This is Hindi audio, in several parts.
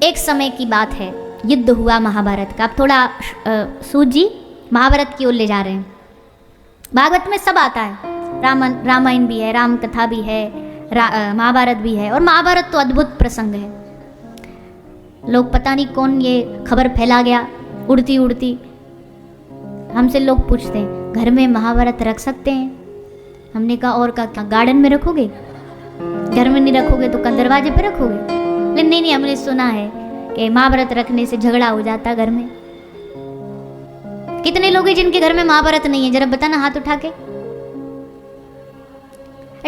एक समय की बात है, युद्ध हुआ महाभारत का। अब थोड़ा सूत जी महाभारत की ओर ले जा रहे हैं। भागवत में सब आता है, रामायण भी है, राम कथा भी है, महाभारत भी है। और महाभारत तो अद्भुत प्रसंग है। लोग पता नहीं कौन ये खबर फैला गया उड़ती उड़ती। हमसे लोग पूछते हैं घर में महाभारत रख सकते हैं? हमने कहा और क्या गार्डन में रखोगे? घर में नहीं रखोगे तो क्या दरवाजे पे रखोगे? लेकिन नहीं, हमने सुना है कि महाभारत रखने से झगड़ा हो जाता घर में। कितने लोग हैं जिनके घर में महाभारत नहीं है? जरा बताना हाथ उठा के।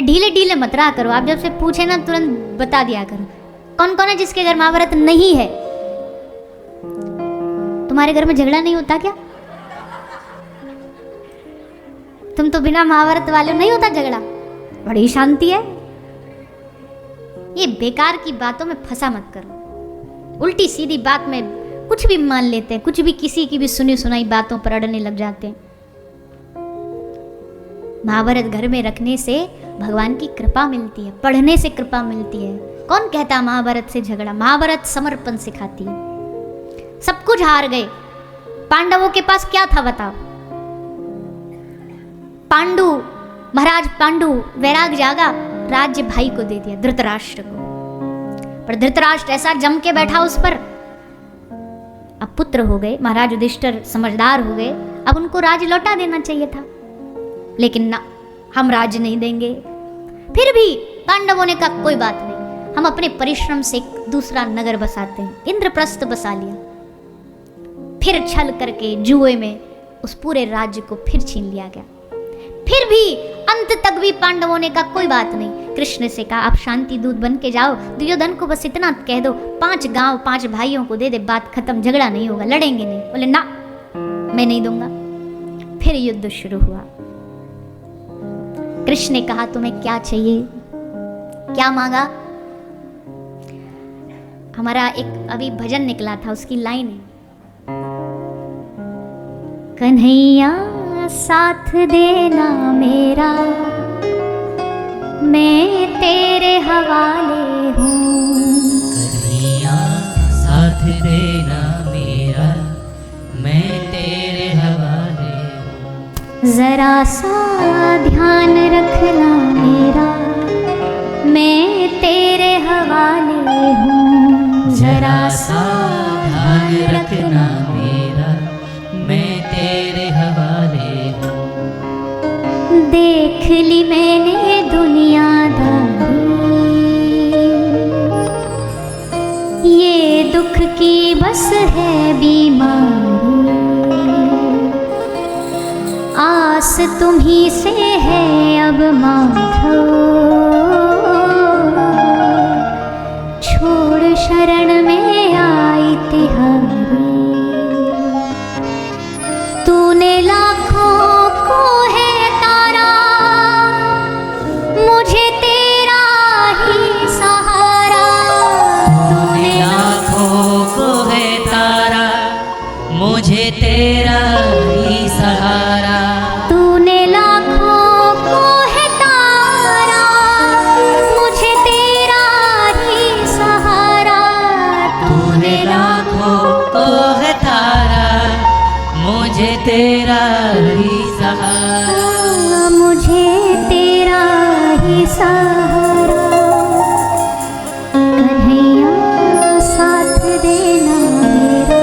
ढीले ढीले मत रहा करो, आप जब से पूछे ना तुरंत बता दिया करो। कौन कौन है जिसके घर महाभारत नहीं है? तुम्हारे घर में झगड़ा नहीं होता क्या? तुम तो बिना महाभारत वाले नहीं होता झगड़ा, बड़ी शांति है। ये बेकार की बातों में फंसा मत करो। उल्टी सीधी बात में कुछ भी मान लेते हैं, कुछ भी किसी की भी सुनी सुनाई बातों पर अड़ने लग जाते हैं। महाभारत घर में रखने से भगवान की कृपा मिलती है, पढ़ने से कृपा मिलती है। कौन कहता महाभारत से झगड़ा? महाभारत समर्पण सिखाती है। सब कुछ हार गए, पांडवों के पास क्या था बताओ? महाराज पांडु वैराग जागा, राज्य भाई को दे दिया, धृतराष्ट्र को। पर धृतराष्ट्र ऐसा जम के बैठा उस पर। अब पुत्र हो गए, महाराज युधिष्ठिर समझदार हो गए, अब उनको राज लौटा देना चाहिए था। लेकिन ना, हम राज नहीं देंगे। फिर भी पांडवों ने कहा कोई बात नहीं, हम अपने परिश्रम से एक दूसरा नगर बसाते हैं। इंद्रप्रस्थ बसा लिया। फिर छल करके जुए में उस पूरे राज्य को फिर छीन लिया गया। फिर भी अंत तक भी पांडवों ने कहा कोई बात नहीं। कृष्ण से कहा आप शांति दूत बन के जाओ, दुर्योधन को बस इतना कह दो 5 गांव 5 भाइयों को दे दे, बात खत्म, झगड़ा नहीं होगा, लड़ेंगे नहीं। बोले ना, मैं नहीं दूंगा। फिर युद्ध शुरू हुआ। कृष्ण ने कहा तुम्हें क्या चाहिए? क्या मांगा? हमारा एक अभी भजन निकला था, उसकी लाइन है, कन्हैया साथ देना मेरा, मैं तेरे हवाले हूँ। कन्हैया साथ देना मेरा, मैं तेरे हवाले हूँ। जरा सा ध्यान रखना मेरा, मैं तेरे हवाले हूँ। जरा सा ध्यान रखना मेरा, मैं तेरे हवाले हूँ। देख ली मैंने दुनियादारी, ये दुख की बस है बीमारी। आस तुम्ही से है अब माधव, छोड़ शरण में आई तिहारी। तूने लाखों को है तारा, मुझे तेरा ही सहारा। तूने लाखों को है तारा, मुझे तेरा ही सहारा। तूने लाखों को है तारा, मुझे तेरा ही सहारा। तूने लाखों को है तारा, मुझे तेरा ही सहारा। मुझे तेरा ही सहारा। कन्हैया साथ देना मेरा,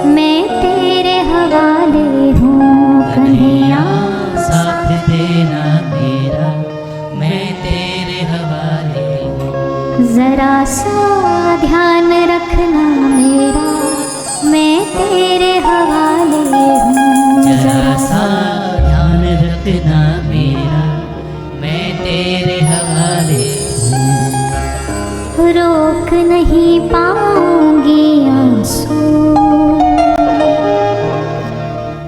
मैं तेरे हवाले हूँ। कन्हैया साथ देना मेरा, मैं तेरे हवाले हूँ। जरा सा ध्यान रखना मेरा, मैं तेरे हवाले हूँ। जरा सा ध्यान रखना मेरा, मैं तेरे हवाले हूँ। रोक नहीं पाऊंगी आंसू,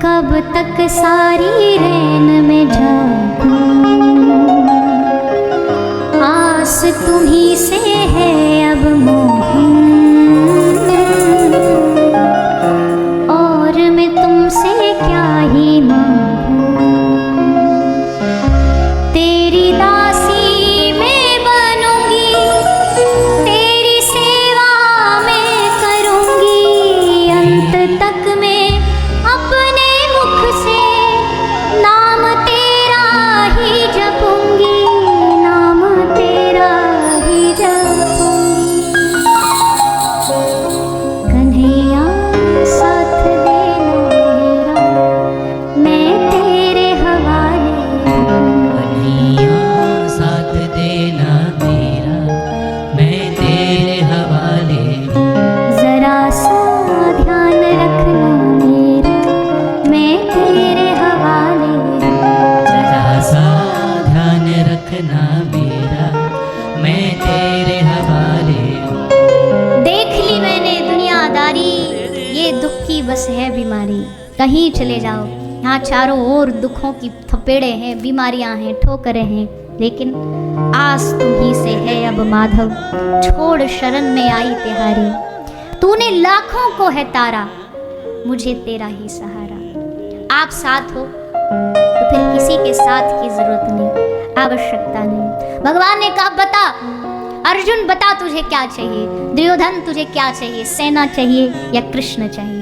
कब तक सारी रैन में जाऊं। आस तुम्ही से है अब मोहन, और मैं तुमसे क्या ही मांगूं। तेरी दासी मैं बनूंगी, तेरी सेवा में ऐसी बस है बीमारी, कहीं चले जाओ, यहाँ चारों ओर दुखों की थपेड़े हैं, बीमारियां हैं, ठोकरें हैं, लेकिन आस तुम्ही से है अब माधव, छोड़ शरण में आई तिहारी। तूने लाखों को है तारा, मुझे तेरा ही सहारा। आप साथ हो तो फिर किसी के साथ की जरूरत नहीं, आवश्यकता नहीं। भगवान ने कहा बता अर्जुन, बता तुझे क्या चाहिए, दुर्योधन तुझे क्या चाहिए, सेना चाहिए या कृष्ण चाहिए।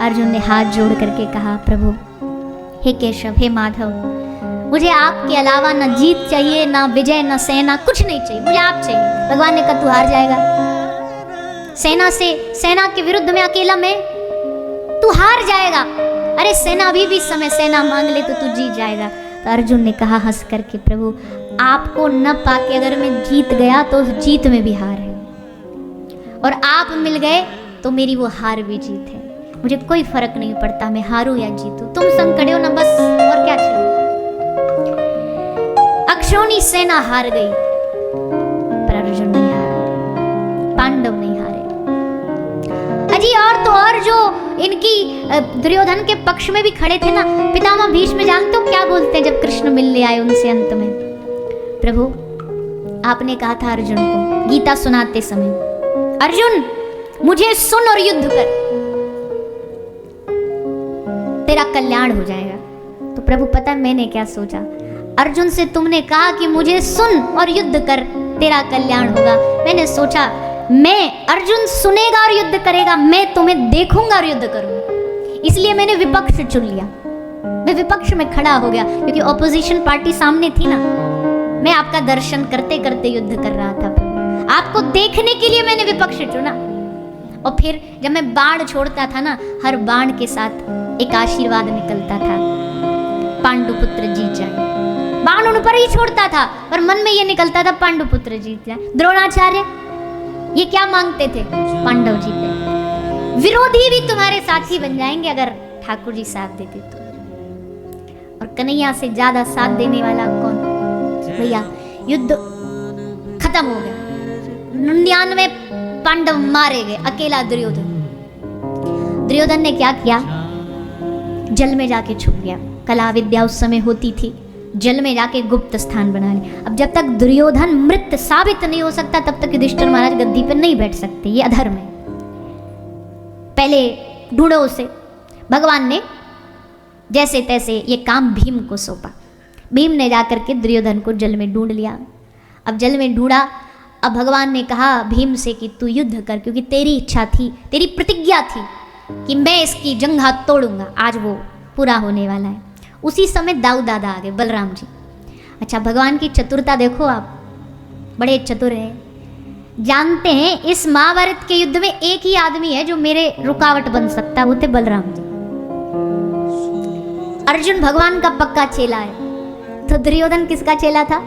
अर्जुन ने हाथ जोड़ करके कहा प्रभु हे केशव, हे माधव, मुझे आपके अलावा ना जीत चाहिए, ना विजय, ना सेना, कुछ नहीं चाहिए, मुझे आप चाहिए। भगवान ने कहा तू हार जाएगा, सेना के विरुद्ध में अकेला मैं, तू हार जाएगा। अरे सेना अभी भी समय, सेना मांग ले तो तू जीत जाएगा। तो अर्जुन ने कहा हंस करके प्रभु आपको न पाके अगर मैं जीत गया तो उस जीत में भी हार है, और आप मिल गए तो मेरी वो हार भी जीत है। मुझे कोई फर्क नहीं पड़ता मैं हारूं या जीतूं, तुम संग खड़े हो ना, बस और क्या चाहिए। अक्षौणी सेना हार गई पर अर्जुन नहीं हारा, पांडव नहीं हारे। अजी और तो और जो इनकी दुर्योधन के पक्ष में भी खड़े थे ना, पितामह भीष्म, जानते हो क्या बोलते हैं जब कृष्ण मिलने आए उनसे अंत में? प्रभु आपने कहा था अर्जुन को गीता सुनाते समय, अर्जुन मुझे सुन और युद्ध कर, तेरा कल्याण हो जाएगा। तो प्रभु पता है मैंने क्या सोचा, अर्जुन से तुमने कहा कि मुझे सुन और युद्ध कर, तेरा कल्याण होगा। मैंने सोचा मैं अर्जुन सुनेगा और युद्ध करेगा, मैं तुम्हें देखूंगा और युद्ध करूंगा, इसलिए मैंने विपक्ष चुन लिया। मैं विपक्ष में खड़ा हो गया क्योंकि ऑपोजिशन पार्टी सामने थी ना। मैं आपका दर्शन करते करते युद्ध कर रहा था, आपको देखने के लिए मैंने विपक्ष चुना। और फिर जब मैं बाण छोड़ता था ना, हर बाण के साथ एक आशीर्वाद निकलता था, पांडुपुत्र जीत जाए। बाण उन पर ही छोड़ता था पर मन में ये निकलता था पांडुपुत्र जीत जाए। द्रोणाचार्य ये क्या मांगते थे? पांडव जीते। विरोधी भी तुम्हारे साथी बन जाएंगे अगर ठाकुर जी साथ देते तो। और कन्हैया से ज्यादा साथ देने वाला कौन? भैया युद्ध खत्म हो गया, 99 पांडव मारे गए, अकेला दुर्योधन ने क्या किया? जल में जाके छुप गया। कला विद्या उस समय होती थी, जल में जाके गुप्त स्थान बना लिया। अब जब तक दुर्योधन मृत साबित नहीं हो सकता तब तक युधिष्ठिर महाराज गद्दी पर नहीं बैठ सकते, ये अधर्म है। पहले ढूंढो उसे। भगवान ने जैसे तैसे ये काम भीम को सौंपा। भीम ने जाकर के दुर्योधन को जल में ढूंढ लिया। अब जल में ढूंढा, अब भगवान ने कहा भीम से कि तू युद्ध कर, क्योंकि तेरी इच्छा थी, तेरी प्रतिज्ञा थी कि मैं इसकी जंघा तोड़ूंगा। आज वो पूरा होने वाला है। उसी समय दाऊ दादा आ गए, बलराम जी। अच्छा, भगवान की चतुरता देखो आप, बड़े चतुर हैं। जानते हैं इस महाभारत के युद्ध में एक ही आदमी है जो मेरे रुकावट बन सकता है, वो थे बलराम जी। अर्जुन भगवान का पक्का चेला है, तो दुर्योधन किसका चेला था?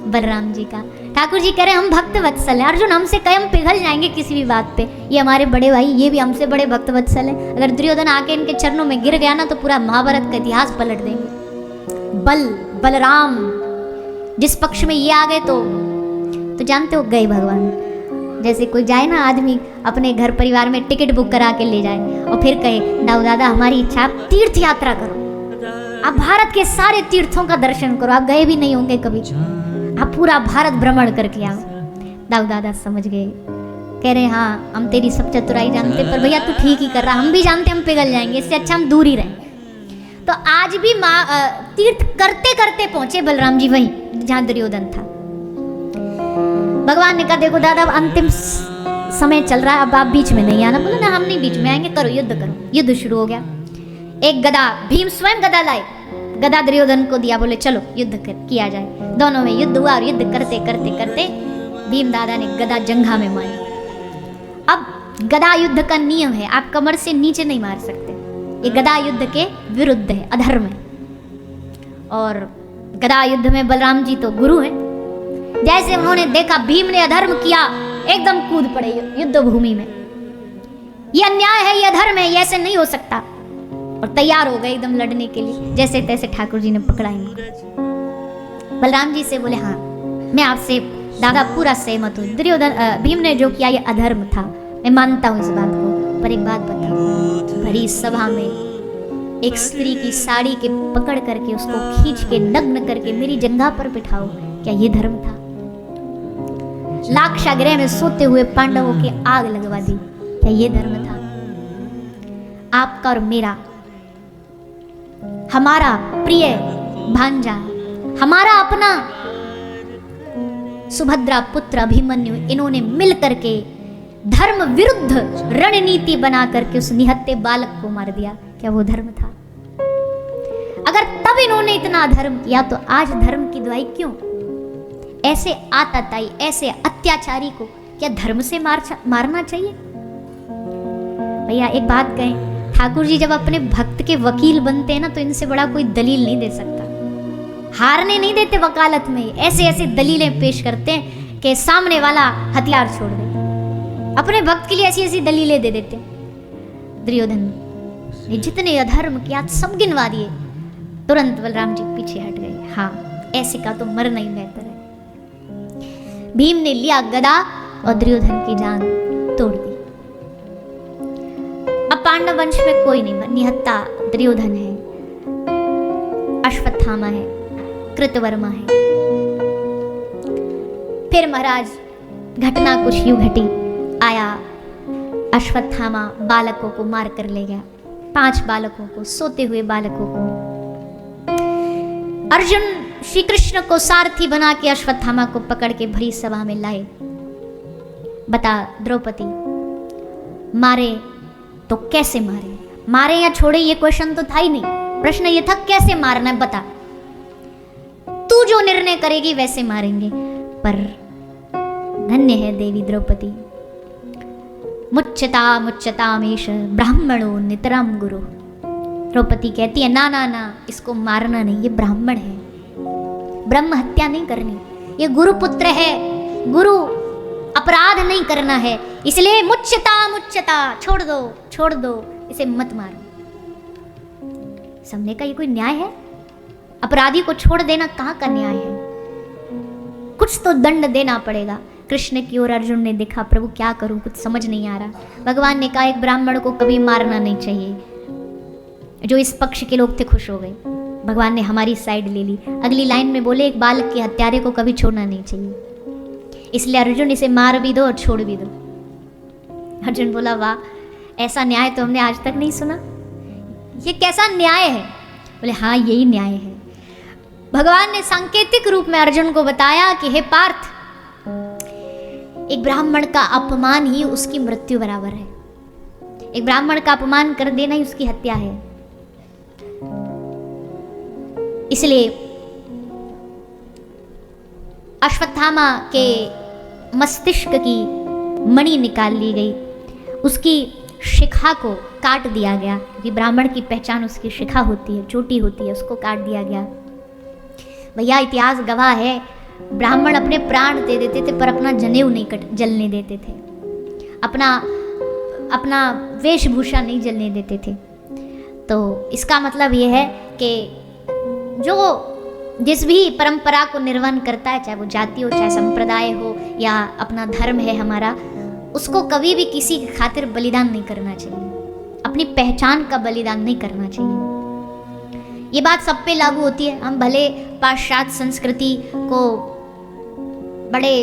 बलराम जी का। ठाकुर जी कह रहे हम भक्त वत्सल हैं। अर्जुन हमसे कहीं हम पिघल जाएंगे किसी भी बात पे, ये हमारे बड़े भाई, ये भी हमसे बड़े भक्त वत्सल हैं। अगर दुर्योधन आके इनके चरणों में गिर गया ना तो पूरा महाभारत का इतिहास पलट देंगे। बलराम जिस पक्ष में ये आ गए तो जानते हो गए भगवान। जैसे कोई जाए ना आदमी अपने घर परिवार में टिकट बुक करा के ले जाए और फिर कहे दाऊ दादा हमारी इच्छा आप तीर्थ यात्रा करो, आप भारत के सारे तीर्थों का दर्शन करो, आप गए भी नहीं होंगे कभी, आप पूरा भारत भ्रमण करके आओ। दाऊ दादा समझ गए, कह रहे हाँ हम तेरी सब चतुराई जानते, पर भैया तू ठीक ही कर रहा, हम भी जानते हम पिघल जाएंगे, इससे अच्छा हम दूर ही रहें। तो आज भी तीर्थ करते करते पहुंचे बलराम जी वहीं जहां दुर्योधन था। भगवान ने कहा देखो दादा अब अंतिम समय चल रहा है, अब आप बीच में नहीं आना। बोले ना हम नहीं बीच में आएंगे, करो युद्ध करो। युद्ध शुरू हो गया। एक गदा, भीम स्वयं गदा लाए, गदा दुर्योधन को दिया, बोले चलो युद्ध किया जाए। दोनों में युद्ध हुआ और युद्ध करते करते करते भीम दादा ने गदा जंघा में मारी। अब गदा युद्ध का नियम है, आप कमर से नीचे नहीं मार सकते, ये गदा युद्ध के विरुद्ध है, अधर्म है। और गदा युद्ध में बलराम जी तो गुरु हैं। जैसे उन्होंने देखा भीम ने अधर्म किया, एकदम कूद पड़े युद्ध भूमि में। ये अन्याय है, ये अधर्म है, ये ऐसे नहीं हो सकता, और तैयार हो गए एकदम लड़ने के लिए। जैसे तैसे ठाकुर जी ने पकड़ा इनको। बलराम जी से बोले हाँ मैं आपसे दादा पूरा सहमत हूँ, दुर्योधन भीम ने जो किया ये अधर्म था, मैं मानता हूं इस बात को, पर एक बात बताओ, भरी सभा में एक स्त्री की साड़ी के पकड़ करके उसको खींच के नग्न करके मेरी जंघा पर बिठाओ, क्या ये धर्म था? लाक्षागृह में सोते हुए पांडवों की आग लगवा दी, क्या ये धर्म था? आपका और मेरा, हमारा प्रिय भांजा, हमारा अपना सुभद्रा पुत्र अभिमन्यु, इन्होंने मिल करके धर्म विरुद्ध रणनीति बना करके उस निहत्थे बालक को मार दिया, क्या वो धर्म था? अगर तब इन्होंने इतना धर्म किया तो आज धर्म की दुहाई क्यों? ऐसे आतताई, ऐसे अत्याचारी को क्या धर्म से मारना चाहिए? भैया एक बात कहें, ठाकुर जी जब अपने भक्त के वकील बनते हैं ना, तो इनसे बड़ा कोई दलील नहीं दे सकता। हारने नहीं देते वकालत में, ऐसे ऐसे दलीलें पेश करते हैं कि सामने वाला हथियार छोड़ दे। अपने भक्त के लिए ऐसी ऐसी दलीलें दे देते। दुर्योधन ने जितने अधर्म किया सब गिनवा दिए, तुरंत बलराम जी पीछे हट गए। हाँ, ऐसे का तो मरना ही बेहतर है। भीम ने लिया गदा और दुर्योधन की जान तोड़ दी। अब पांडव वंश में कोई नहीं, निहत्ता दुर्योधन है, अश्वत्थामा है, कृतवर्मा है। फिर महाराज घटना कुछ यूं घटी, आया अश्वत्थामा बालकों को मार कर ले गया, 5 बालकों को, सोते हुए बालकों को। अर्जुन श्री कृष्ण को सारथी बना के अश्वत्थामा को पकड़ के भरी सभा में लाए। बता द्रौपदी, मारे तो कैसे मारे? मारे या छोड़े ये क्वेश्चन तो था ही नहीं, प्रश्न ये था कैसे मारना है बता। तू जो निर्णय करेगी वैसे मारेंगे। पर धन्य है देवी द्रौपदी, मुच्यतामेष ब्राह्मणो नितराम गुरु। द्रौपदी कहती है ना ना ना, इसको मारना नहीं, ये ब्राह्मण है, ब्रह्म हत्या नहीं करनी, ये गुरु पुत्र है, गुरु अपराध नहीं करना है, इसलिए मुच्यता छोड़ दो, इसे मत मारो। समझने का ये कोई न्याय है? अपराधी को छोड़ देना कहाँ का न्याय है? कुछ तो दंड देना पड़ेगा। कृष्ण की ओर अर्जुन ने देखा, प्रभु क्या करूं, कुछ समझ नहीं आ रहा। भगवान ने कहा एक ब्राह्मण को कभी मारना नहीं चाहिए। जो इस पक्ष के लोग थे खुश हो गए, भगवान ने हमारी साइड ले ली। अगली लाइन में बोले एक बालक के हत्यारे को कभी छोड़ना नहीं चाहिए, इसलिए अर्जुन इसे मार भी दो और छोड़ भी दो। अर्जुन बोला वाह, ऐसा न्याय तो हमने आज तक नहीं सुना, ये कैसा न्याय है? बोले हाँ यही न्याय है। भगवान ने सांकेतिक रूप में अर्जुन को बताया कि हे पार्थ, एक ब्राह्मण का अपमान ही उसकी मृत्यु बराबर है, एक ब्राह्मण का अपमान कर देना ही उसकी हत्या है। इसलिए अश्वत्थामा के मस्तिष्क की मणि निकाल ली गई, उसकी शिखा को काट दिया गया, क्योंकि ब्राह्मण की पहचान उसकी शिखा होती है, चोटी होती है, उसको काट दिया गया। भैया इतिहास गवाह है, ब्राह्मण अपने प्राण दे देते थे पर अपना जनेऊ नहीं जलने देते थे, अपना वेशभूषा नहीं जलने देते थे। तो इसका मतलब यह है कि जो जिस भी परंपरा को निर्वहन करता है, चाहे वो जाति हो, चाहे संप्रदाय हो, या अपना धर्म है हमारा, उसको कभी भी किसी की खातिर बलिदान नहीं करना चाहिए, अपनी पहचान का बलिदान नहीं करना चाहिए। ये बात सब पे लागू होती है। हम भले पाश्चात्य संस्कृति को बड़े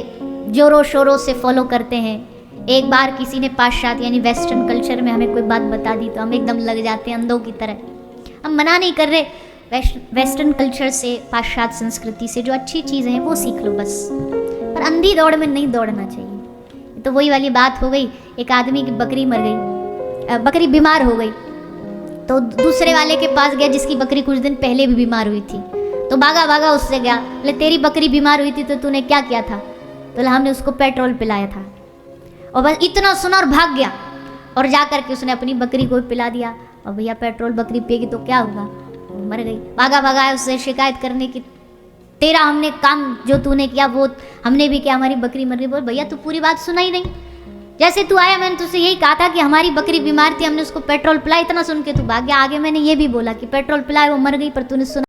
जोरों शोरों से फॉलो करते हैं, एक बार किसी ने पाश्चात्य यानी वेस्टर्न कल्चर में हमें कोई बात बता दी तो हम एकदम लग जाते हैं अंधों की तरह। हम मना नहीं कर रहे, वेस्टर्न कल्चर से, पाश्चात्य संस्कृति से जो अच्छी चीज़ें हैं वो सीख लो बस, पर अंधी दौड़ में नहीं दौड़ना चाहिए। तो वही वाली बात हो गई, एक आदमी की बकरी मर गई, बकरी बीमार हो गई, तो दूसरे वाले के पास गया जिसकी बकरी कुछ दिन पहले भी बीमार हुई थी, तो भागा उससे गया, बोले तेरी बकरी बीमार हुई थी तो तूने क्या किया था? तो हमने उसको पेट्रोल पिलाया था। और बस इतना सुना और भाग गया, और जा करके उसने अपनी बकरी को पिला दिया। और भैया पेट्रोल बकरी पिएगी तो क्या होगा? मर गई। भागा उससे शिकायत करने की, तेरा हमने काम जो तूने किया वो हमने भी किया, हमारी बकरी मर गई। बोल भैया तू पूरी बात सुना ही नहीं, जैसे तू आया मैंने तुझसे यही कहा था कि हमारी बकरी बीमार थी, हमने उसको पेट्रोल पिलाया, इतना सुन के तू भाग गया। आगे मैंने ये भी बोला कि पेट्रोल पिलाया वो मर गई, पर तूने सुना